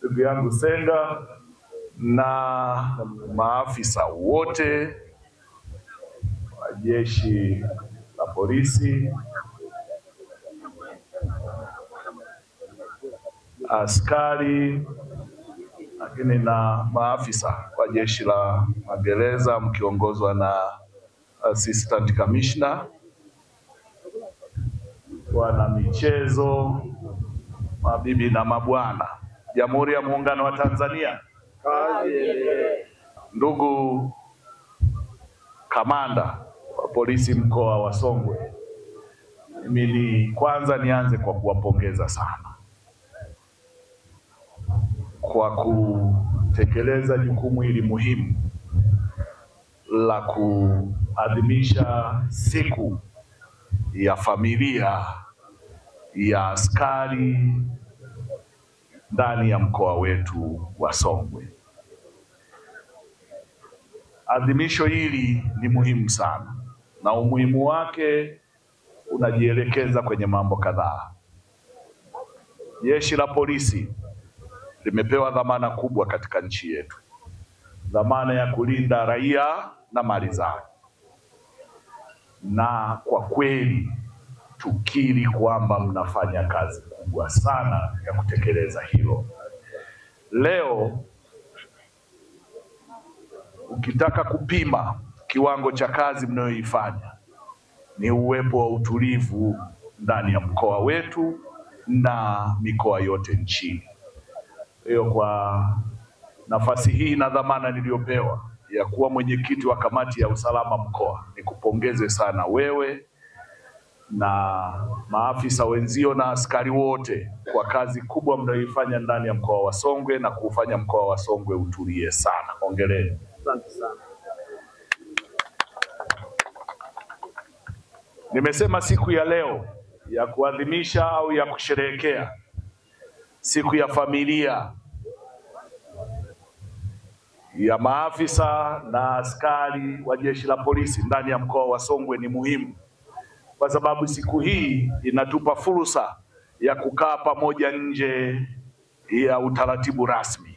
ndugu yangu Senga na maafisa wote wa jeshi la polisi, askari, lakini na maafisa wa jeshi la magereza mkiongozwa na Assistant Commissioner, wana michezo, mabibi na mabwana, Jamhuri ya Muungano wa Tanzania. Ndugu kamanda wa polisi mkoa wa Songwe, mimi kwanza nianze kwa kuwapongeza sana kwa kutekeleza jukumu hili muhimu la kuadhimisha siku ya familia ya askari ndani ya mkoa wetu wa Songwe. Adhimisho hili ni muhimu sana na umuhimu wake unajielekeza kwenye mambo kadhaa. Jeshi la polisi limepewa dhamana kubwa katika nchi yetu, dhamana ya kulinda raia na mali zao, na kwa kweli tukiri kwamba mnafanya kazi kubwa sana ya kutekeleza hilo. Leo ukitaka kupima kiwango cha kazi mnayoifanya ni uwepo wa utulivu ndani ya mkoa wetu na mikoa yote nchini. Hiyo kwa nafasi hii na dhamana niliyopewa ya kuwa mwenyekiti wa kamati ya usalama mkoa, nikupongeze sana wewe na maafisa wenzio na askari wote kwa kazi kubwa mnayoifanya ndani ya mkoa wa Songwe na kufanya mkoa wa Songwe utulie sana. Hongereni. Asante sana. Nimesema siku ya leo ya kuadhimisha au ya kusherehekea siku ya familia ya maafisa na askari wa jeshi la polisi ndani ya mkoa wa Songwe ni muhimu, kwa sababu siku hii inatupa fursa ya kukaa pamoja nje ya utaratibu rasmi.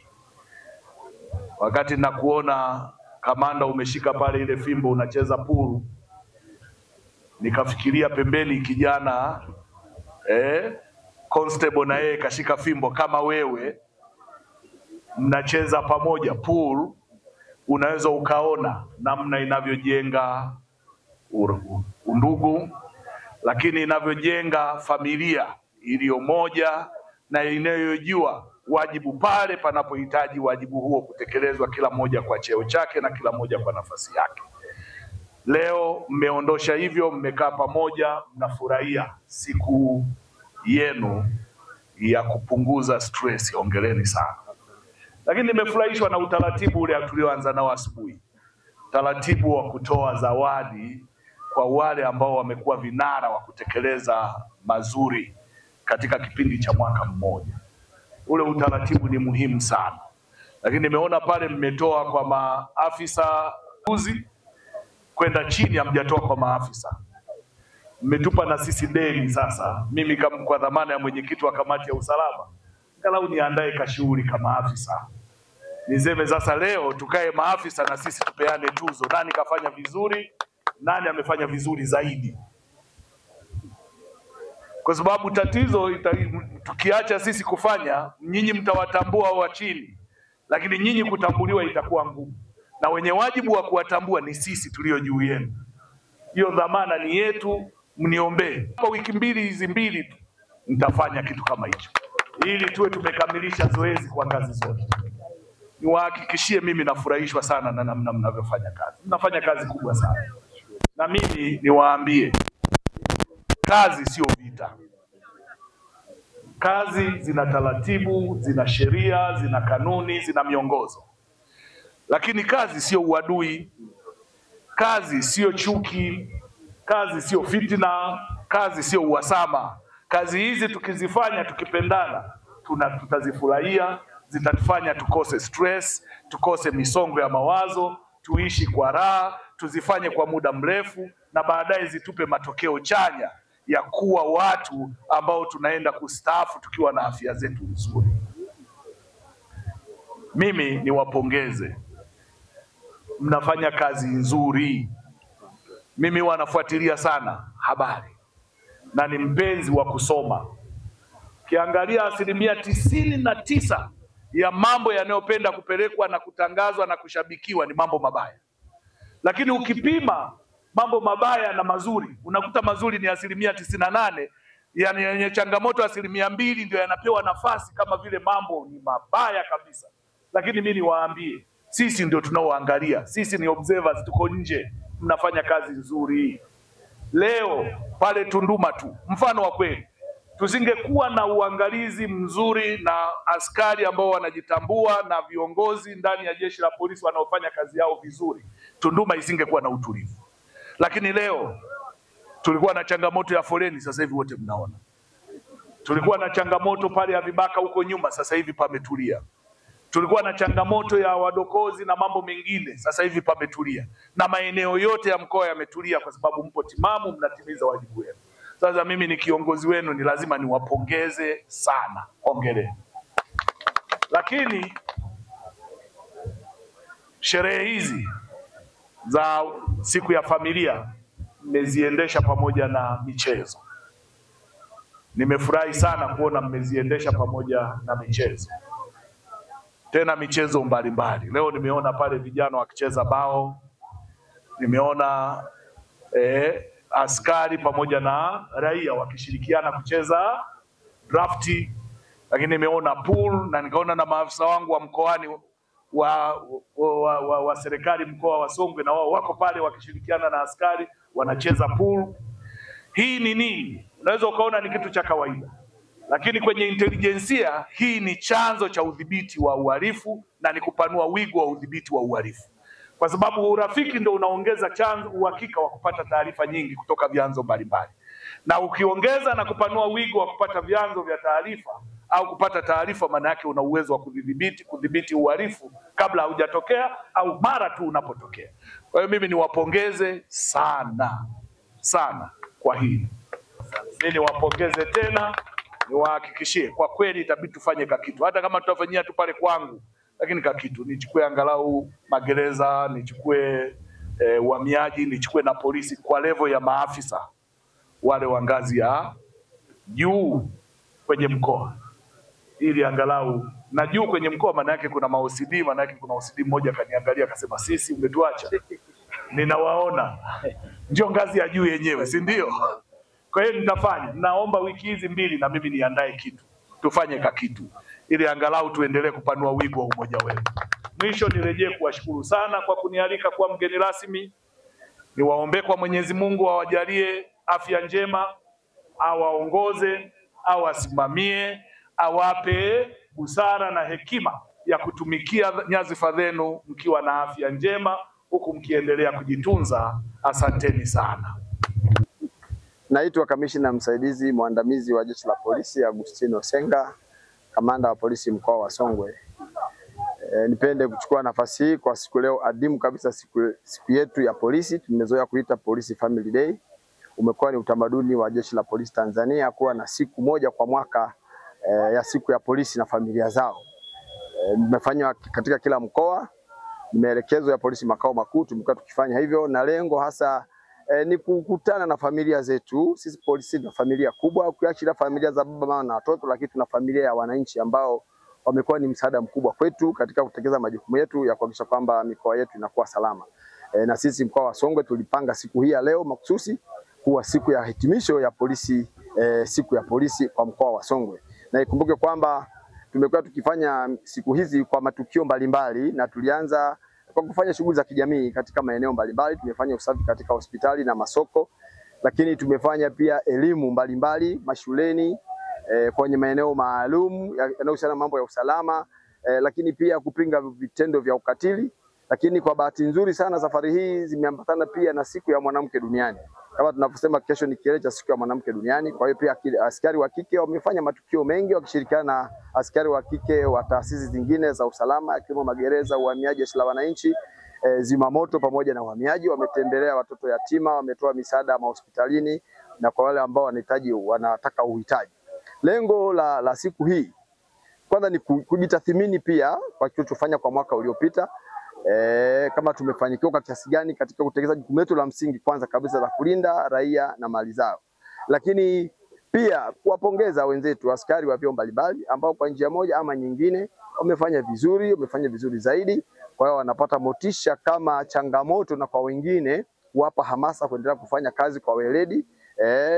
Wakati nakuona kamanda umeshika pale ile fimbo unacheza pool, nikafikiria pembeni kijana constable na yeye kashika fimbo kama wewe, mnacheza pamoja pool. Unaweza ukaona namna inavyojenga undugu, lakini inavyojenga familia iliyo moja na inayojua wajibu pale panapohitaji wajibu huo kutekelezwa, kila mmoja kwa cheo chake na kila mmoja kwa nafasi yake. Leo mmeondosha hivyo, mmekaa pamoja, mnafurahia siku yenu ya kupunguza stress. Hongereni sana. Lakini nimefurahishwa na utaratibu ule tulioanza nao asubuhi, utaratibu wa kutoa zawadi kwa wale ambao wamekuwa vinara wa kutekeleza mazuri katika kipindi cha mwaka mmoja. Ule utaratibu ni muhimu sana. Lakini nimeona pale mmetoa kwa maafisa uzi kwenda chini, hamjatoa kwa maafisa. Mmetupa na sisi deni sasa. Mimi kama kwa dhamana ya mwenyekiti wa kamati ya usalama, angalau niandae kashughuli kama afisa. Niseme sasa leo tukae maafisa na sisi tupeane tuzo. Nani kafanya vizuri? Nani amefanya vizuri zaidi? Kwa sababu tatizo tukiacha sisi kufanya, nyinyi mtawatambua wa chini, lakini nyinyi kutambuliwa itakuwa ngumu, na wenye wajibu wa kuwatambua ni sisi tulio juu yenu. Hiyo dhamana ni yetu, mniombee. Kwa wiki mbili hizi mbili tu nitafanya kitu kama hicho, ili tuwe tumekamilisha zoezi kwa kazi zote. Niwahakikishie mimi nafurahishwa sana na namna mnavyofanya kazi. Mnafanya kazi kubwa sana. Na mimi niwaambie, kazi sio vita. Kazi zina taratibu, zina sheria, zina kanuni, zina miongozo. Lakini kazi sio uadui, kazi sio chuki, kazi sio fitina, kazi sio uhasama. Kazi hizi tukizifanya tukipendana, tutazifurahia, zitatufanya tukose stress, tukose misongo ya mawazo, tuishi kwa raha, tuzifanye kwa muda mrefu, na baadaye zitupe matokeo chanya ya kuwa watu ambao tunaenda kustaafu tukiwa na afya zetu nzuri. mimi niwapongeze, mnafanya kazi nzuri. Mimi wanafuatilia sana habari na ni mpenzi wa kusoma. Kiangalia 99% ya mambo yanayopenda kupelekwa na kutangazwa na kushabikiwa ni mambo mabaya, lakini ukipima mambo mabaya na mazuri unakuta mazuri ni 98%, yani yenye changamoto 2% ndio yanapewa nafasi, kama vile mambo ni mabaya kabisa. Lakini mimi niwaambie, sisi ndio tunaoangalia, sisi ni observers, tuko nje. Mnafanya kazi nzuri. Leo pale Tunduma tu, mfano wa kweli, tusingekuwa na uangalizi mzuri na askari ambao wanajitambua na viongozi ndani ya jeshi la polisi wanaofanya kazi yao vizuri, Tunduma isingekuwa na utulivu. Lakini leo tulikuwa na changamoto ya foleni, sasa hivi wote mnaona. Tulikuwa na changamoto pale ya vibaka huko nyuma, sasa hivi pametulia. Tulikuwa na changamoto ya wadokozi na mambo mengine, sasa hivi pametulia. Na maeneo yote ya mkoa yametulia kwa sababu mpo timamu, mnatimiza wajibu wenu. Sasa mimi ni kiongozi wenu, ni lazima niwapongeze sana. Hongereni. Lakini sherehe hizi za siku ya familia mmeziendesha pamoja na michezo. Nimefurahi sana kuona mmeziendesha pamoja na michezo, tena michezo mbalimbali. Leo nimeona pale vijana wakicheza bao, nimeona askari pamoja na raia wakishirikiana kucheza drafti, lakini nimeona pool, na nikaona na maafisa wangu wa mkoani wa serikali mkoa wa Songwe, na wao wako pale wakishirikiana na askari wanacheza pool. Hii ni nini? Unaweza ukaona ni kitu cha kawaida, lakini kwenye intelijensia hii ni chanzo cha udhibiti wa uhalifu na ni kupanua wigo wa udhibiti wa uhalifu, kwa sababu urafiki ndio unaongeza chanzo uhakika wa kupata taarifa nyingi kutoka vyanzo mbalimbali, na ukiongeza na kupanua wigo wa kupata vyanzo vya taarifa au kupata taarifa, maana yake una uwezo wa kudhibiti uhalifu kabla haujatokea au mara tu unapotokea. Kwa hiyo mimi niwapongeze sana sana kwa hili. Mimi niwapongeze tena, niwahakikishie kwa kweli itabidi tufanye kakitu, hata kama tutafanyia tu pale kwangu, lakini kakitu nichukue angalau magereza, nichukue uhamiaji, nichukue na polisi kwa level ya maafisa wale wa ngazi ya juu kwenye mkoa, ili angalau na juu kwenye mkoa, maana yake kuna ma-OCD, maana yake kuna OCD mmoja kaniangalia akasema, sisi umetuacha, ninawaona ndio ngazi ya juu yenyewe, si ndio? Kwa hiyo nitafanya, naomba wiki hizi 2 na mimi niandae kitu, tufanye kakitu ili angalau tuendelee kupanua wigo wa umoja wetu. Mwisho nirejee kuwashukuru sana kwa kunialika kwa mgeni rasmi. Niwaombe kwa Mwenyezi Mungu awajalie afya njema, awaongoze, awasimamie, awape busara na hekima ya kutumikia nyadhifa zenu mkiwa na afya njema, huku mkiendelea kujitunza. Asanteni sana. Naitwa Kamishna Msaidizi Mwandamizi wa Jeshi la Polisi Agustino Senga, Kamanda wa Polisi mkoa wa Songwe. Nipende kuchukua nafasi hii kwa siku leo adimu kabisa, siku yetu ya polisi. Tumezoea kuita Police Family Day. Umekuwa ni utamaduni wa Jeshi la Polisi Tanzania kuwa na siku moja kwa mwaka ya siku ya polisi na familia zao. Nimefanya katika kila mkoa, maelekezo ya polisi makao makuu tumekuwa tukifanya hivyo, na lengo hasa ni kukutana na familia zetu. Sisi polisi tuna familia kubwa, ukiachilia familia za baba mama na watoto, lakini tuna familia ya wananchi ambao wamekuwa ni msaada mkubwa kwetu katika kutekeleza majukumu yetu ya kuhakikisha kwamba mikoa yetu inakuwa salama. Na sisi mkoa wa Songwe tulipanga siku hii ya leo makususi kuwa siku ya hitimisho ya polisi, siku ya polisi kwa mkoa wa Songwe. Na ikumbuke kwamba tumekuwa tukifanya siku hizi kwa matukio mbalimbali, na tulianza kwa kufanya shughuli za kijamii katika maeneo mbalimbali. Tumefanya usafi katika hospitali na masoko, lakini tumefanya pia elimu mbalimbali mashuleni, kwenye maeneo maalum yanayohusiana na mambo ya usalama, lakini pia kupinga vitendo vya ukatili. Lakini kwa bahati nzuri sana safari hii zimeambatana pia na siku ya mwanamke duniani. Kama tunavyosema kesho ni kilele cha siku ya mwanamke duniani. Kwa hiyo pia askari wa kike wamefanya matukio mengi wakishirikiana na askari wa kike wa taasisi zingine za usalama, ikiwemo magereza, uhamiaji, jeshi la wananchi, zimamoto pamoja na uhamiaji. Wametembelea watoto yatima, wametoa misaada mahospitalini na kwa wale ambao wanataka uhitaji. Lengo la siku hii kwanza ni kujitathmini pia kwa kilichofanya kwa mwaka uliopita. Kama tumefanikiwa kwa kiasi gani katika kutekeleza jukumu letu la msingi kwanza kabisa la kulinda raia na mali zao. Lakini pia kuwapongeza wenzetu askari wa vyombo mbalimbali ambao kwa njia moja ama nyingine wamefanya vizuri zaidi. Kwa hiyo wanapata motisha kama changamoto, na kwa wengine kuwapa hamasa kuendelea kufanya kazi kwa weledi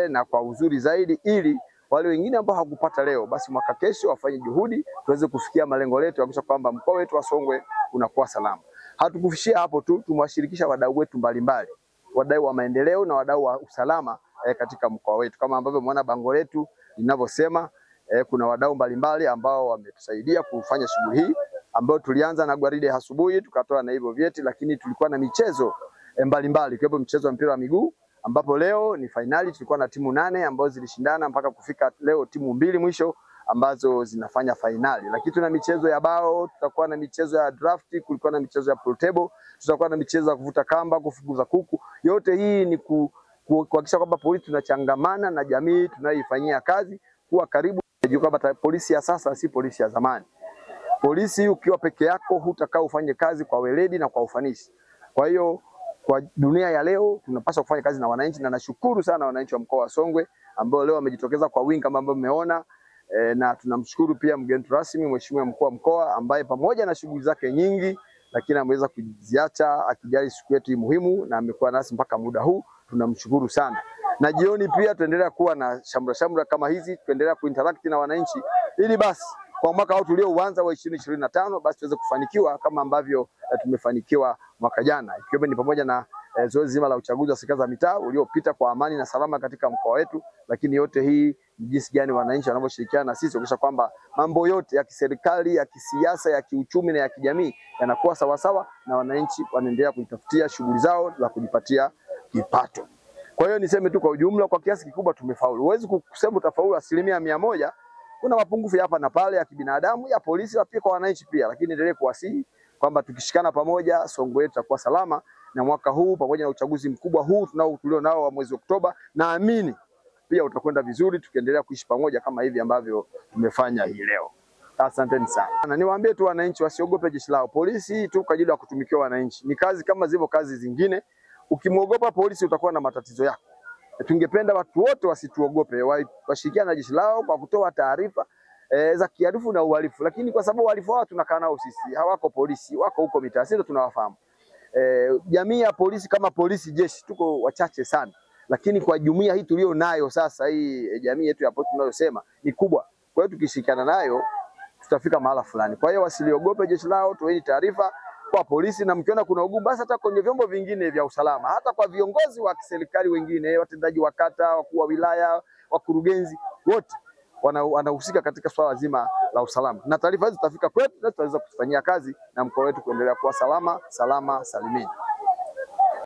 na kwa uzuri zaidi, ili wale wengine ambao hawakupata leo basi mwaka kesho wafanye juhudi tuweze kufikia malengo yetu ya kuhakikisha kwamba mkoa wetu wa Songwe unakuwa salama. Hatukufishia hapo tu, tumewashirikisha wadau wetu mbalimbali, wadau wa maendeleo na wadau wa usalama katika mkoa wetu. Kama ambavyo umeona bango letu linavyosema, kuna wadau mbalimbali ambao wametusaidia kufanya shughuli hii, ambayo tulianza na gwaride asubuhi tukatoa na hivyo vyeti, lakini tulikuwa na michezo mbalimbali ikiwepo mchezo wa mpira wa miguu, ambapo leo ni finali. Tulikuwa na timu 8 ambazo zilishindana mpaka kufika leo timu 2 mwisho ambazo zinafanya finali. Lakini tuna michezo ya bao, tutakuwa na michezo ya draft, kulikuwa na michezo ya pool table, tutakuwa na michezo ya kuvuta kamba, kufukuza kuku. Yote hii ni kuhakikisha kwamba polisi tunachangamana na jamii tunayoifanyia kazi, kuwa karibu. Unajua kwamba polisi ya sasa si polisi ya zamani. Polisi ukiwa peke yako hutakaa ufanye kazi kwa weledi na kwa ufanisi. Kwa hiyo kwa dunia ya leo tunapaswa kufanya kazi na wananchi, na nashukuru sana wananchi wa mkoa wa Songwe ambao leo wamejitokeza kwa wingi kama ambavyo mmeona. Na tunamshukuru pia mgeni rasmi Mheshimiwa mkuu wa mkoa ambaye pamoja na shughuli zake nyingi lakini ameweza kuziacha akijali siku yetu muhimu na amekuwa nasi mpaka muda huu. Tunamshukuru sana. Na jioni pia tuendelea kuwa na shamra kama hizi, tuendelea kuinteract na wananchi ili basi kwa mwaka huu tulioanza wa 2025 basi tuweze kufanikiwa kama ambavyo tumefanikiwa mwaka jana, ikiwa ni pamoja na zoezi zima la uchaguzi wa serikali za mitaa uliopita kwa amani na salama katika mkoa wetu. Lakini yote hii ni jinsi gani wananchi wanavyoshirikiana na sisi kuhakikisha kwamba mambo yote ya kiserikali, ya kisiasa, ya kiuchumi na ya kijamii yanakuwa sawasawa na wananchi wanaendelea kujitafutia shughuli zao za kujipatia kipato. Kwa hiyo niseme tu kwa ujumla kwa kiasi kikubwa tumefaulu. Huwezi kusema utafaulu 100%. Kuna mapungufu hapa na pale ya kibinadamu, ya polisi, pia kwa wananchi pia, lakini endelee kuwasihi kwamba tukishikana pamoja Songwe yetu itakuwa salama, na mwaka huu pamoja na uchaguzi mkubwa huu tulionao wa mwezi Oktoba, naamini pia utakwenda vizuri tukiendelea kuishi pamoja kama hivi ambavyo tumefanya hii leo. Asanteni sana. Na niwaambie tu wananchi wasiogope jeshi lao. Polisi tu kwa ajili ya kutumikia wananchi. Ni kazi kama zilivyo kazi zingine. Ukimwogopa polisi utakuwa na matatizo yako. Tungependa watu wote wasituogope, washirikiane na jeshi lao kwa kutoa taarifa za kiarifu na uhalifu. Lakini kwa sababu wahalifu hao tunakaa nao sisi, hawako polisi, wako huko mitaa, sisi tunawafahamu. Jamii ya polisi kama polisi jeshi tuko wachache sana. Lakini kwa jumuiya hii tulio nayo sasa, hii jamii yetu ya polisi tunayosema ni kubwa. Kwa hiyo tukishirikiana nayo tutafika mahala fulani. Kwa hiyo wasiliogope jeshi lao, toeni taarifa kwa polisi, na mkiona kuna ugumu basi hata kwenye vyombo vingine vya usalama, hata kwa viongozi wa kiserikali wengine, watendaji wa kata, wakuu wa wilaya, wakurugenzi, wote wanahusika katika swala zima la usalama. Na taarifa hizo zitafika kwetu na tutaweza kufanyia kazi na mkoa wetu kuendelea kuwa salama salimini.